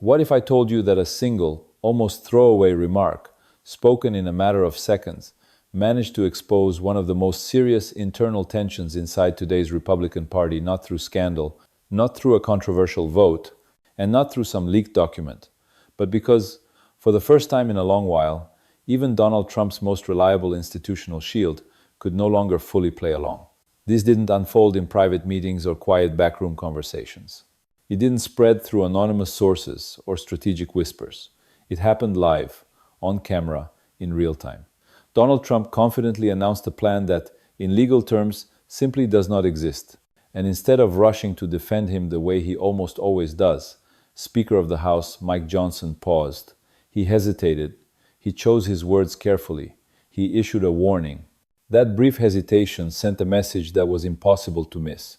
What if I told you that a single, almost throwaway remark, spoken in a matter of seconds, managed to expose one of the most serious internal tensions inside today's Republican Party, not through scandal, not through a controversial vote, and not through some leaked document, but because, for the first time in a long while, even Donald Trump's most reliable institutional shield could no longer fully play along. This didn't unfold in private meetings or quiet backroom conversations. It didn't spread through anonymous sources or strategic whispers. It happened live, on camera, in real time. Donald Trump confidently announced a plan that, in legal terms, simply does not exist. And instead of rushing to defend him the way he almost always does, Speaker of the House Mike Johnson paused. He hesitated. He chose his words carefully. He issued a warning. That brief hesitation sent a message that was impossible to miss.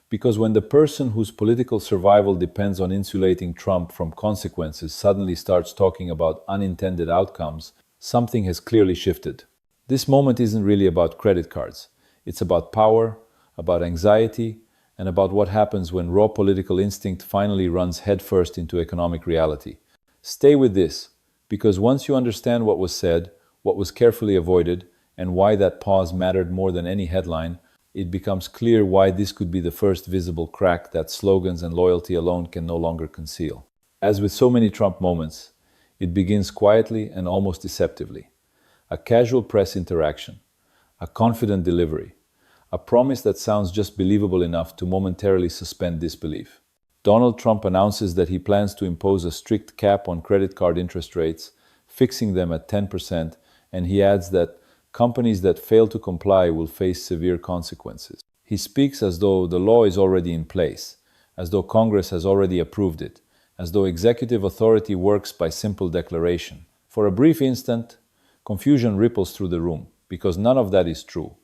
Because when the person whose political survival depends on insulating Trump from consequences suddenly starts talking about unintended outcomes, something has clearly shifted. This moment isn't really about credit cards. It's about power, about anxiety, and about what happens when raw political instinct finally runs headfirst into economic reality. Stay with this, because once you understand what was said, what was carefully avoided, and why that pause mattered more than any headline, it becomes clear why this could be the first visible crack that slogans and loyalty alone can no longer conceal. As with so many Trump moments, it begins quietly and almost deceptively. A casual press interaction, a confident delivery, a promise that sounds just believable enough to momentarily suspend disbelief. Donald Trump announces that he plans to impose a strict cap on credit card interest rates, fixing them at 10%, and he adds that companies that fail to comply will face severe consequences. He speaks as though the law is already in place, as though Congress has already approved it, as though executive authority works by simple declaration. For a brief instant, confusion ripples through the room, because none of that is true.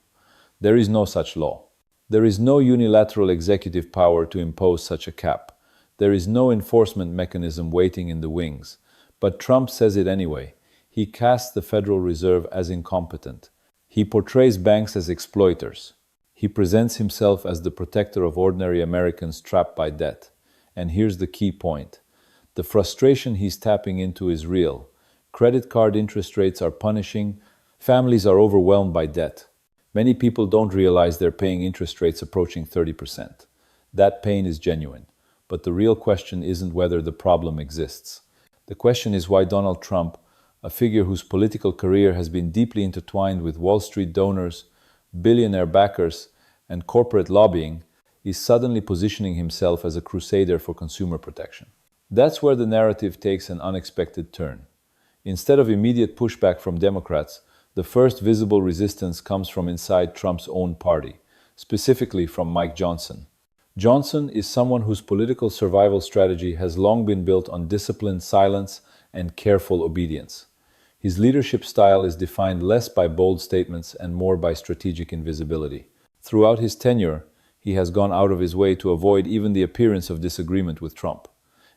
There is no such law. There is no unilateral executive power to impose such a cap. There is no enforcement mechanism waiting in the wings. But Trump says it anyway. He casts the Federal Reserve as incompetent. He portrays banks as exploiters. He presents himself as the protector of ordinary Americans trapped by debt. And here's the key point. The frustration he's tapping into is real. Credit card interest rates are punishing. Families are overwhelmed by debt. Many people don't realize they're paying interest rates approaching 30%. That pain is genuine. But the real question isn't whether the problem exists. The question is why Donald Trump, a figure whose political career has been deeply intertwined with Wall Street donors, billionaire backers, and corporate lobbying, is suddenly positioning himself as a crusader for consumer protection. That's where the narrative takes an unexpected turn. Instead of immediate pushback from Democrats, the first visible resistance comes from inside Trump's own party, specifically from Mike Johnson. Johnson is someone whose political survival strategy has long been built on disciplined silence and careful obedience. His leadership style is defined less by bold statements and more by strategic invisibility. Throughout his tenure, he has gone out of his way to avoid even the appearance of disagreement with Trump.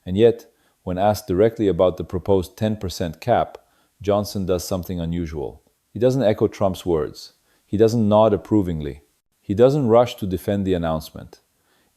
And yet, when asked directly about the proposed 10% cap, Johnson does something unusual. He doesn't echo Trump's words. He doesn't nod approvingly. He doesn't rush to defend the announcement.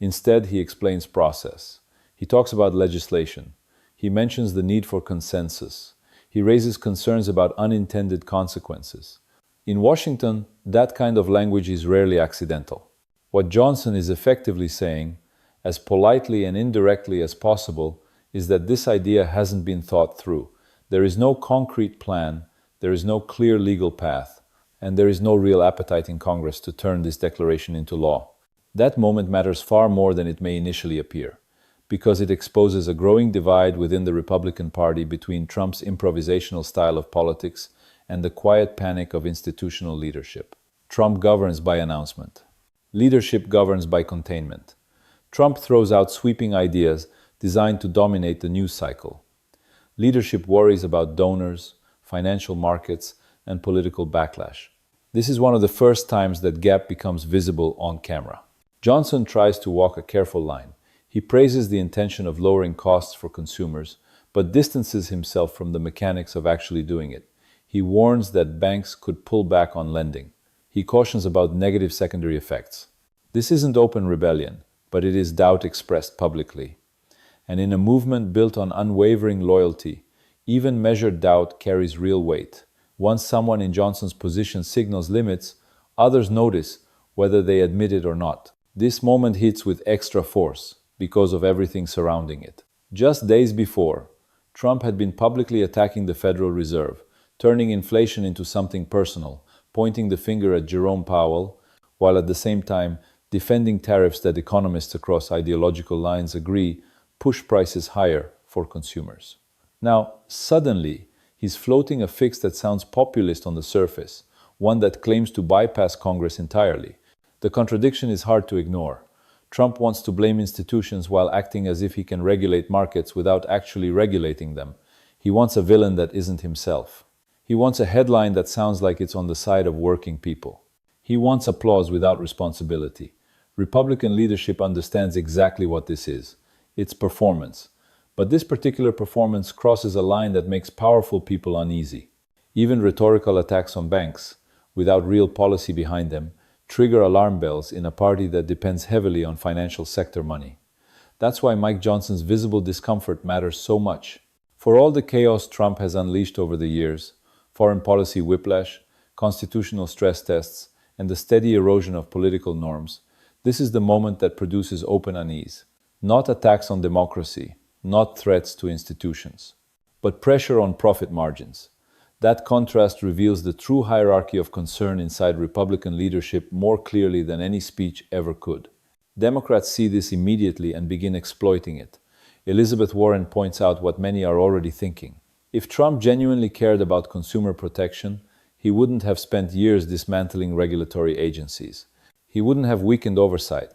Instead, he explains process. He talks about legislation. He mentions the need for consensus. He raises concerns about unintended consequences. In Washington, that kind of language is rarely accidental. What Johnson is effectively saying, as politely and indirectly as possible, is that this idea hasn't been thought through. There is no concrete plan, there is no clear legal path, and there is no real appetite in Congress to turn this declaration into law. That moment matters far more than it may initially appear, because it exposes a growing divide within the Republican Party between Trump's improvisational style of politics and the quiet panic of institutional leadership. Trump governs by announcement. Leadership governs by containment. Trump throws out sweeping ideas designed to dominate the news cycle. Leadership worries about donors, financial markets, and political backlash. This is one of the first times that gap becomes visible on camera. Johnson tries to walk a careful line. He praises the intention of lowering costs for consumers, but distances himself from the mechanics of actually doing it. He warns that banks could pull back on lending. He cautions about negative secondary effects. This isn't open rebellion, but it is doubt expressed publicly. And in a movement built on unwavering loyalty, even measured doubt carries real weight. Once someone in Johnson's position signals limits, others notice whether they admit it or not. This moment hits with extra force because of everything surrounding it. Just days before, Trump had been publicly attacking the Federal Reserve, turning inflation into something personal, pointing the finger at Jerome Powell, while at the same time defending tariffs that economists across ideological lines agree push prices higher for consumers. Now, suddenly, he's floating a fix that sounds populist on the surface, one that claims to bypass Congress entirely. The contradiction is hard to ignore. Trump wants to blame institutions while acting as if he can regulate markets without actually regulating them. He wants a villain that isn't himself. He wants a headline that sounds like it's on the side of working people. He wants applause without responsibility. Republican leadership understands exactly what this is. It's performance. But this particular performance crosses a line that makes powerful people uneasy. Even rhetorical attacks on banks, without real policy behind them, trigger alarm bells in a party that depends heavily on financial sector money. That's why Mike Johnson's visible discomfort matters so much. For all the chaos Trump has unleashed over the years, foreign policy whiplash, constitutional stress tests, and the steady erosion of political norms, this is the moment that produces open unease. Not attacks on democracy, not threats to institutions, but pressure on profit margins. That contrast reveals the true hierarchy of concern inside Republican leadership more clearly than any speech ever could. Democrats see this immediately and begin exploiting it. Elizabeth Warren points out what many are already thinking. If Trump genuinely cared about consumer protection, he wouldn't have spent years dismantling regulatory agencies. He wouldn't have weakened oversight.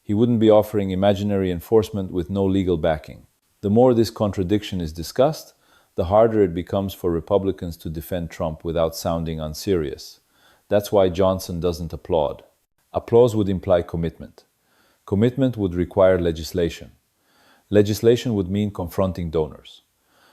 He wouldn't be offering imaginary enforcement with no legal backing. The more this contradiction is discussed, the harder it becomes for Republicans to defend Trump without sounding unserious. That's why Johnson doesn't applaud. Applause would imply commitment. Commitment would require legislation. Legislation would mean confronting donors.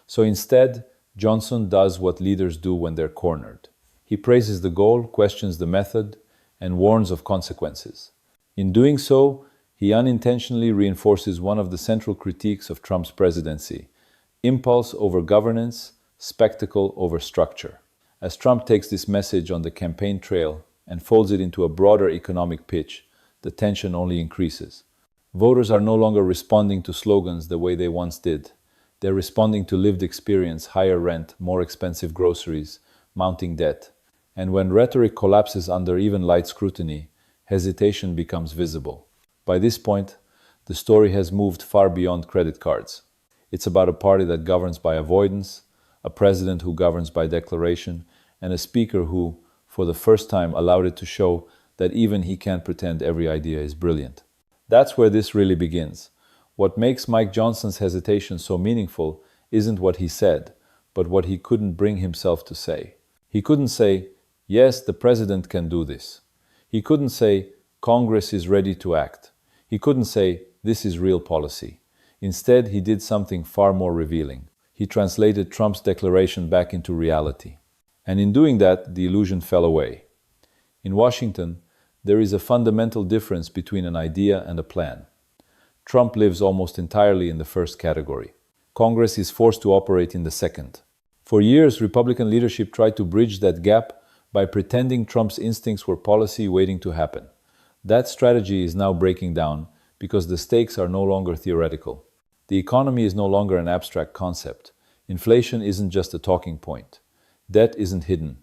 So instead, Johnson does what leaders do when they're cornered. He praises the goal, questions the method, and warns of consequences. In doing so, he unintentionally reinforces one of the central critiques of Trump's presidency: impulse over governance, spectacle over structure. As Trump takes this message on the campaign trail and folds it into a broader economic pitch, the tension only increases. Voters are no longer responding to slogans the way they once did. They're responding to lived experience: higher rent, more expensive groceries, mounting debt. And when rhetoric collapses under even light scrutiny, hesitation becomes visible. By this point, the story has moved far beyond credit cards. It's about a party that governs by avoidance, a president who governs by declaration, and a speaker who, for the first time, allowed it to show that even he can't pretend every idea is brilliant. That's where this really begins. What makes Mike Johnson's hesitation so meaningful isn't what he said, but what he couldn't bring himself to say. He couldn't say, "Yes, the president can do this." He couldn't say, "Congress is ready to act." He couldn't say, "This is real policy." Instead, he did something far more revealing. He translated Trump's declaration back into reality. And in doing that, the illusion fell away. In Washington, there is a fundamental difference between an idea and a plan. Trump lives almost entirely in the first category. Congress is forced to operate in the second. For years, Republican leadership tried to bridge that gap by pretending Trump's instincts were policy waiting to happen. That strategy is now breaking down because the stakes are no longer theoretical. The economy is no longer an abstract concept. Inflation isn't just a talking point. Debt isn't hidden.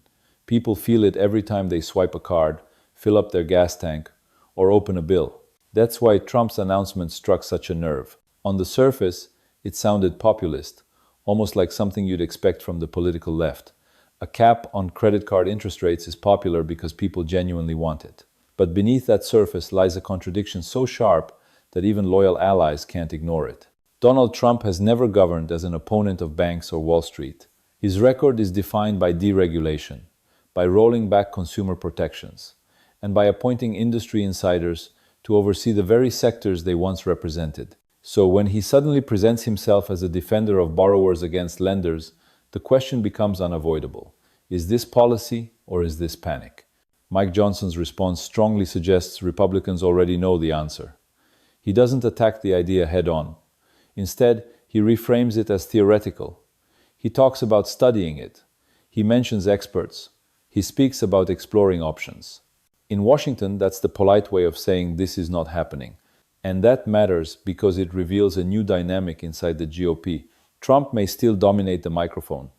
People feel it every time they swipe a card, fill up their gas tank, or open a bill. That's why Trump's announcement struck such a nerve. On the surface, it sounded populist, almost like something you'd expect from the political left. A cap on credit card interest rates is popular because people genuinely want it. But beneath that surface lies a contradiction so sharp that even loyal allies can't ignore it. Donald Trump has never governed as an opponent of banks or Wall Street. His record is defined by deregulation, by rolling back consumer protections, and by appointing industry insiders to oversee the very sectors they once represented. So when he suddenly presents himself as a defender of borrowers against lenders, the question becomes unavoidable. Is this policy or is this panic? Mike Johnson's response strongly suggests Republicans already know the answer. He doesn't attack the idea head-on. Instead, he reframes it as theoretical. He talks about studying it. He mentions experts. He speaks about exploring options. In Washington, that's the polite way of saying this is not happening. And that matters because it reveals a new dynamic inside the GOP. Trump may still dominate the microphone,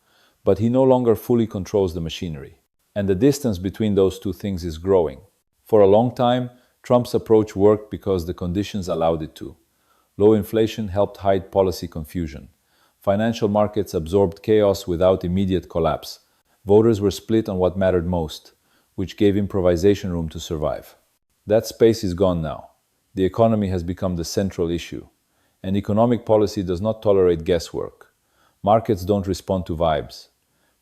but he no longer fully controls the machinery. And the distance between those two things is growing. For a long time, Trump's approach worked because the conditions allowed it to. Low inflation helped hide policy confusion. Financial markets absorbed chaos without immediate collapse. Voters were split on what mattered most, which gave improvisation room to survive. That space is gone now. The economy has become the central issue. And economic policy does not tolerate guesswork. Markets don't respond to vibes.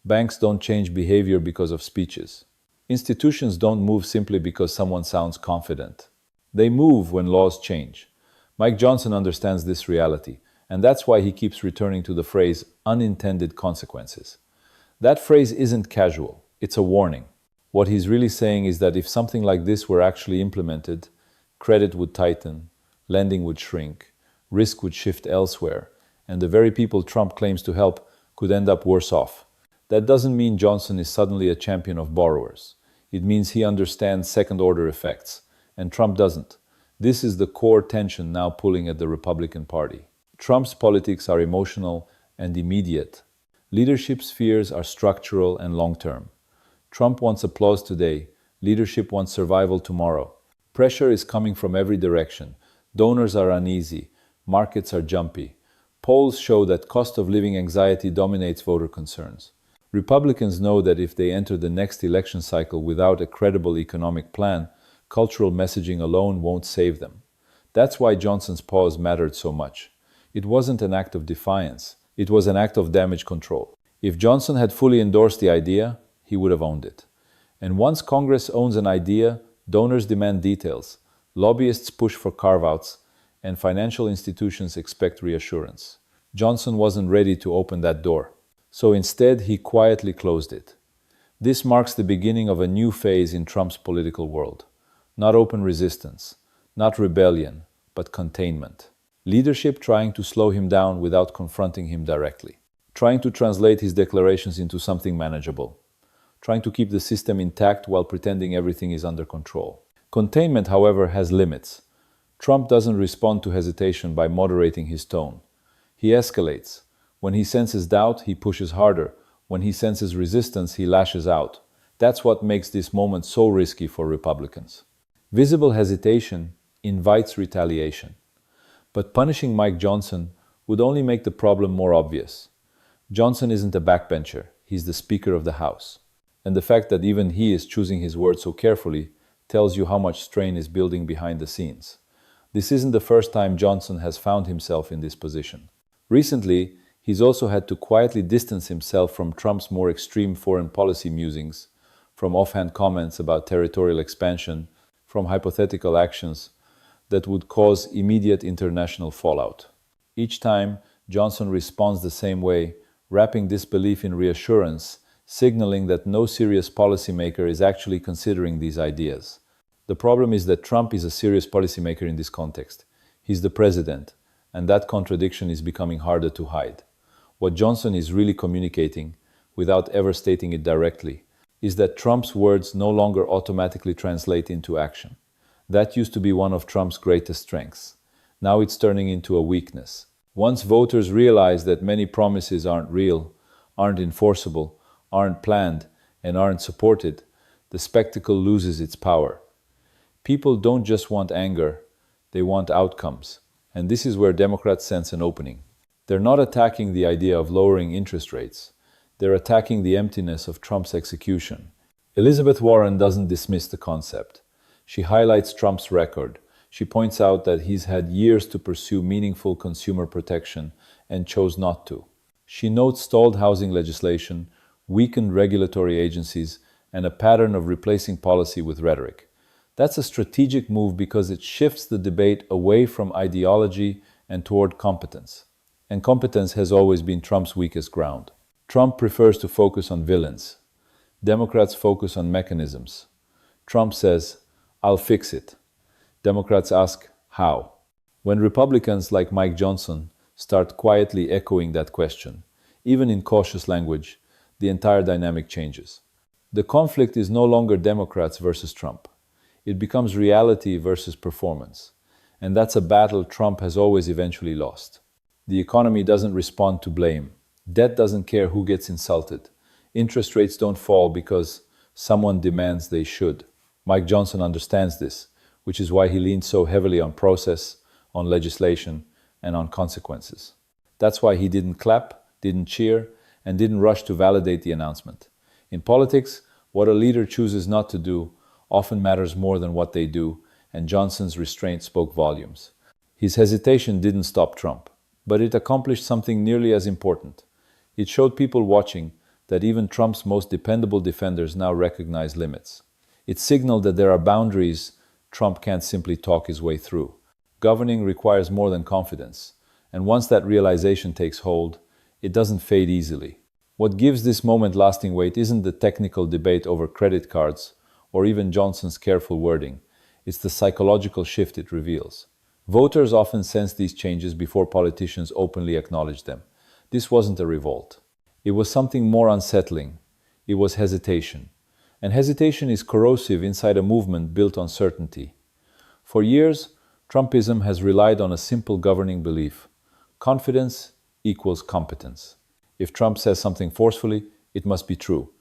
Banks don't change behavior because of speeches. Institutions don't move simply because someone sounds confident. They move when laws change. Mike Johnson understands this reality, and that's why he keeps returning to the phrase unintended consequences. That phrase isn't casual, it's a warning. What he's really saying is that if something like this were actually implemented, credit would tighten, lending would shrink, risk would shift elsewhere, and the very people Trump claims to help could end up worse off. That doesn't mean Johnson is suddenly a champion of borrowers. It means he understands second-order effects, and Trump doesn't. This is the core tension now pulling at the Republican Party. Trump's politics are emotional and immediate. Leadership's fears are structural and long-term. Trump wants applause today. Leadership wants survival tomorrow. Pressure is coming from every direction. Donors are uneasy. Markets are jumpy. Polls show that cost of living anxiety dominates voter concerns. Republicans know that if they enter the next election cycle without a credible economic plan, cultural messaging alone won't save them. That's why Johnson's pause mattered so much. It wasn't an act of defiance. It was an act of damage control. If Johnson had fully endorsed the idea, he would have owned it. And once Congress owns an idea, donors demand details, lobbyists push for carve-outs, and financial institutions expect reassurance. Johnson wasn't ready to open that door. So instead, he quietly closed it. This marks the beginning of a new phase in Trump's political world. Not open resistance, not rebellion, but containment. Leadership trying to slow him down without confronting him directly. Trying to translate his declarations into something manageable. Trying to keep the system intact while pretending everything is under control. Containment, however, has limits. Trump doesn't respond to hesitation by moderating his tone. He escalates. When he senses doubt, he pushes harder. When he senses resistance, he lashes out. That's what makes this moment so risky for Republicans. Visible hesitation invites retaliation. But punishing Mike Johnson would only make the problem more obvious. Johnson isn't a backbencher, he's the Speaker of the House. And the fact that even he is choosing his words so carefully tells you how much strain is building behind the scenes. This isn't the first time Johnson has found himself in this position. Recently, he's also had to quietly distance himself from Trump's more extreme foreign policy musings, from offhand comments about territorial expansion, from hypothetical actions that would cause immediate international fallout. Each time, Johnson responds the same way, wrapping disbelief in reassurance, signaling that no serious policymaker is actually considering these ideas. The problem is that Trump is a serious policymaker in this context. He's the president, and that contradiction is becoming harder to hide. What Johnson is really communicating, without ever stating it directly, is that Trump's words no longer automatically translate into action. That used to be one of Trump's greatest strengths. Now it's turning into a weakness. Once voters realize that many promises aren't real, aren't enforceable, aren't planned, and aren't supported, the spectacle loses its power. People don't just want anger, they want outcomes. And this is where Democrats sense an opening. They're not attacking the idea of lowering interest rates. They're attacking the emptiness of Trump's execution. Elizabeth Warren doesn't dismiss the concept. She highlights Trump's record. She points out that he's had years to pursue meaningful consumer protection and chose not to. She notes stalled housing legislation, weakened regulatory agencies, and a pattern of replacing policy with rhetoric. That's a strategic move because it shifts the debate away from ideology and toward competence. And competence has always been Trump's weakest ground. Trump prefers to focus on villains. Democrats focus on mechanisms. Trump says, "I'll fix it." Democrats ask, how? When Republicans like Mike Johnson start quietly echoing that question. Even in cautious language, the entire dynamic changes. The conflict is no longer Democrats versus Trump. It becomes reality versus performance. And that's a battle Trump has always eventually lost. The economy doesn't respond to blame. Debt doesn't care who gets insulted. Interest rates don't fall because someone demands they should. Mike Johnson understands this, which is why he leans so heavily on process, on legislation, and on consequences. That's why he didn't clap, didn't cheer, and didn't rush to validate the announcement. In politics, what a leader chooses not to do often matters more than what they do, and Johnson's restraint spoke volumes. His hesitation didn't stop Trump, but it accomplished something nearly as important. It showed people watching that even Trump's most dependable defenders now recognize limits. It signaled that there are boundaries Trump can't simply talk his way through. Governing requires more than confidence, and once that realization takes hold, it doesn't fade easily. What gives this moment lasting weight isn't the technical debate over credit cards or even Johnson's careful wording. It's the psychological shift it reveals. Voters often sense these changes before politicians openly acknowledge them. This wasn't a revolt. It was something more unsettling. It was hesitation. And hesitation is corrosive inside a movement built on certainty. For years, Trumpism has relied on a simple governing belief. Confidence equals competence. If Trump says something forcefully, it must be true.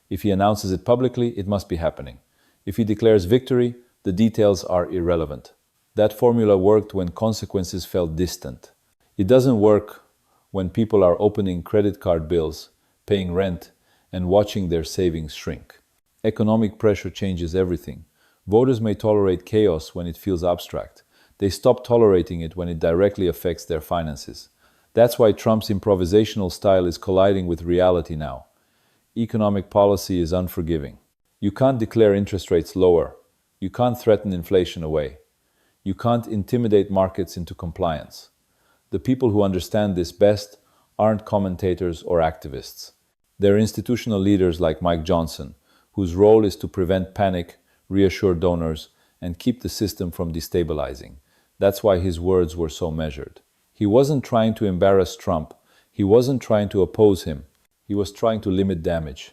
If he announces it publicly, it must be happening. If he declares victory, the details are irrelevant. That formula worked when consequences felt distant. It doesn't work when people are opening credit card bills, paying rent, and watching their savings shrink. Economic pressure changes everything. Voters may tolerate chaos when it feels abstract. They stop tolerating it when it directly affects their finances. That's why Trump's improvisational style is colliding with reality now. Economic policy is unforgiving. You can't declare interest rates lower. You can't threaten inflation away. You can't intimidate markets into compliance. The people who understand this best aren't commentators or activists. They're institutional leaders like Mike Johnson, whose role is to prevent panic, reassure donors, and keep the system from destabilizing. That's why his words were so measured. He wasn't trying to embarrass Trump. He wasn't trying to oppose him. He was trying to limit damage.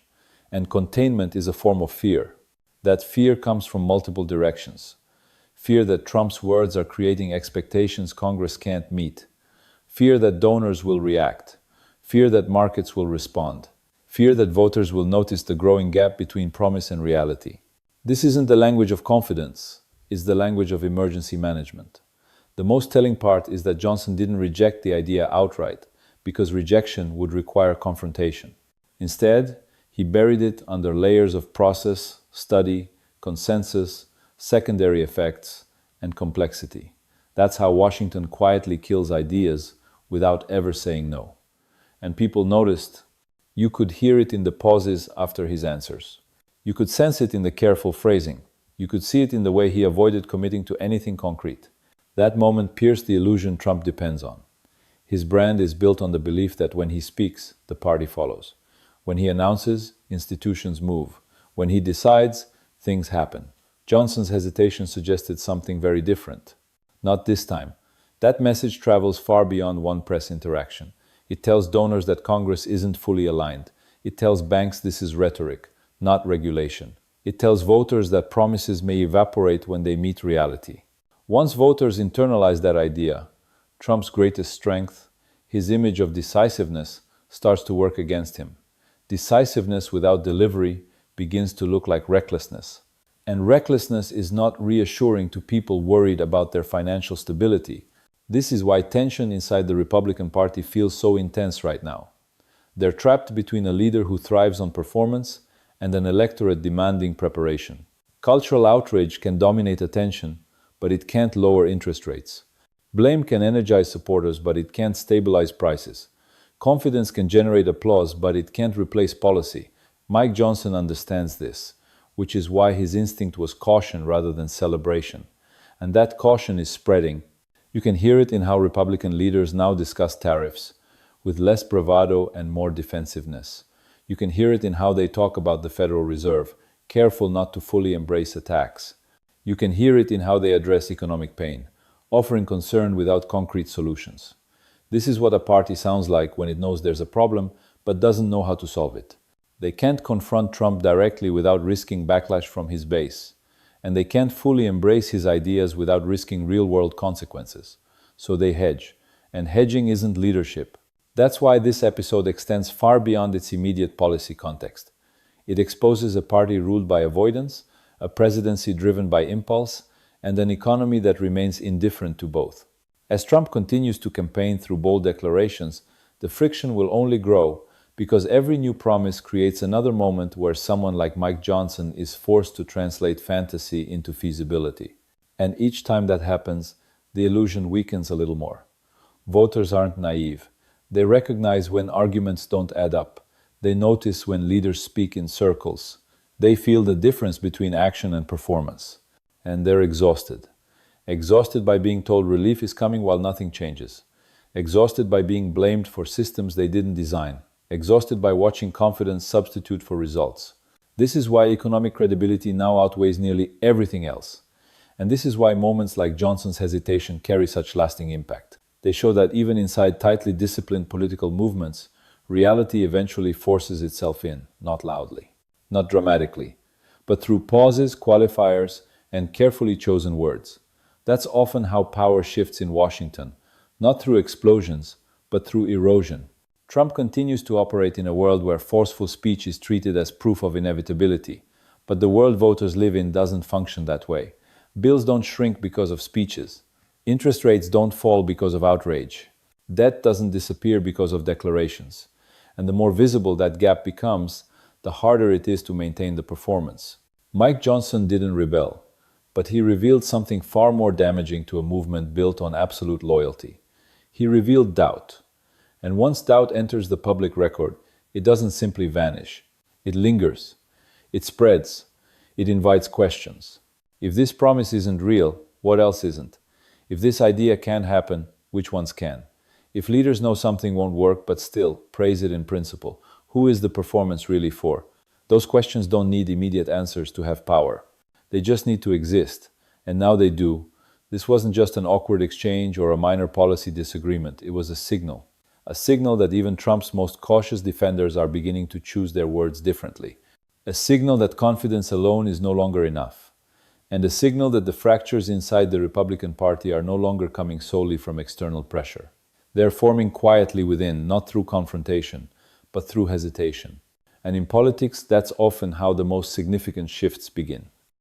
And containment is a form of fear. That fear comes from multiple directions. Fear that Trump's words are creating expectations Congress can't meet. Fear that donors will react. Fear that markets will respond. Fear that voters will notice the growing gap between promise and reality. This isn't the language of confidence. It's the language of emergency management. The most telling part is that Johnson didn't reject the idea outright, because rejection would require confrontation. Instead, he buried it under layers of process, study, consensus, secondary effects, and complexity. That's how Washington quietly kills ideas without ever saying no. And people noticed. You could hear it in the pauses after his answers. You could sense it in the careful phrasing. You could see it in the way he avoided committing to anything concrete. That moment pierced the illusion Trump depends on. His brand is built on the belief that when he speaks, the party follows. When he announces, institutions move. When he decides, things happen. Johnson's hesitation suggested something very different. Not this time. That message travels far beyond one press interaction. It tells donors that Congress isn't fully aligned. It tells banks this is rhetoric, not regulation. It tells voters that promises may evaporate when they meet reality. Once voters internalize that idea, Trump's greatest strength, his image of decisiveness, starts to work against him. Decisiveness without delivery begins to look like recklessness. And recklessness is not reassuring to people worried about their financial stability. This is why tension inside the Republican Party feels so intense right now. They're trapped between a leader who thrives on performance and an electorate demanding preparation. Cultural outrage can dominate attention, but it can't lower interest rates. Blame can energize supporters, but it can't stabilize prices. Confidence can generate applause, but it can't replace policy. Mike Johnson understands this, which is why his instinct was caution rather than celebration. And that caution is spreading. You can hear it in how Republican leaders now discuss tariffs, with less bravado and more defensiveness. You can hear it in how they talk about the Federal Reserve, careful not to fully embrace attacks. You can hear it in how they address economic pain, offering concern without concrete solutions. This is what a party sounds like when it knows there's a problem but doesn't know how to solve it. They can't confront Trump directly without risking backlash from his base, and they can't fully embrace his ideas without risking real-world consequences. So they hedge, and hedging isn't leadership. That's why this episode extends far beyond its immediate policy context. It exposes a party ruled by avoidance, a presidency driven by impulse, and an economy that remains indifferent to both. As Trump continues to campaign through bold declarations, the friction will only grow because every new promise creates another moment where someone like Mike Johnson is forced to translate fantasy into feasibility. And each time that happens, the illusion weakens a little more. Voters aren't naive. They recognize when arguments don't add up. They notice when leaders speak in circles. They feel the difference between action and performance. And they're exhausted. Exhausted by being told relief is coming while nothing changes. Exhausted by being blamed for systems they didn't design. Exhausted by watching confidence substitute for results. This is why economic credibility now outweighs nearly everything else. And this is why moments like Johnson's hesitation carry such lasting impact. They show that even inside tightly disciplined political movements, reality eventually forces itself in, not loudly, not dramatically, but through pauses, qualifiers, and carefully chosen words. That's often how power shifts in Washington, not through explosions, but through erosion. Trump continues to operate in a world where forceful speech is treated as proof of inevitability, but the world voters live in doesn't function that way. Bills don't shrink because of speeches. Interest rates don't fall because of outrage. Debt doesn't disappear because of declarations. And the more visible that gap becomes, the harder it is to maintain the performance. Mike Johnson didn't rebel, but he revealed something far more damaging to a movement built on absolute loyalty. He revealed doubt. And once doubt enters the public record, it doesn't simply vanish. It lingers. It spreads. It invites questions. If this promise isn't real, what else isn't? If this idea can happen, which ones can? If leaders know something won't work but still praise it in principle, who is the performance really for? Those questions don't need immediate answers to have power. They just need to exist. And now they do. This wasn't just an awkward exchange or a minor policy disagreement. It was a signal. A signal that even Trump's most cautious defenders are beginning to choose their words differently. A signal that confidence alone is no longer enough. And a signal that the fractures inside the Republican Party are no longer coming solely from external pressure. They're forming quietly within, not through confrontation, but through hesitation. And in politics, that's often how the most significant shifts begin.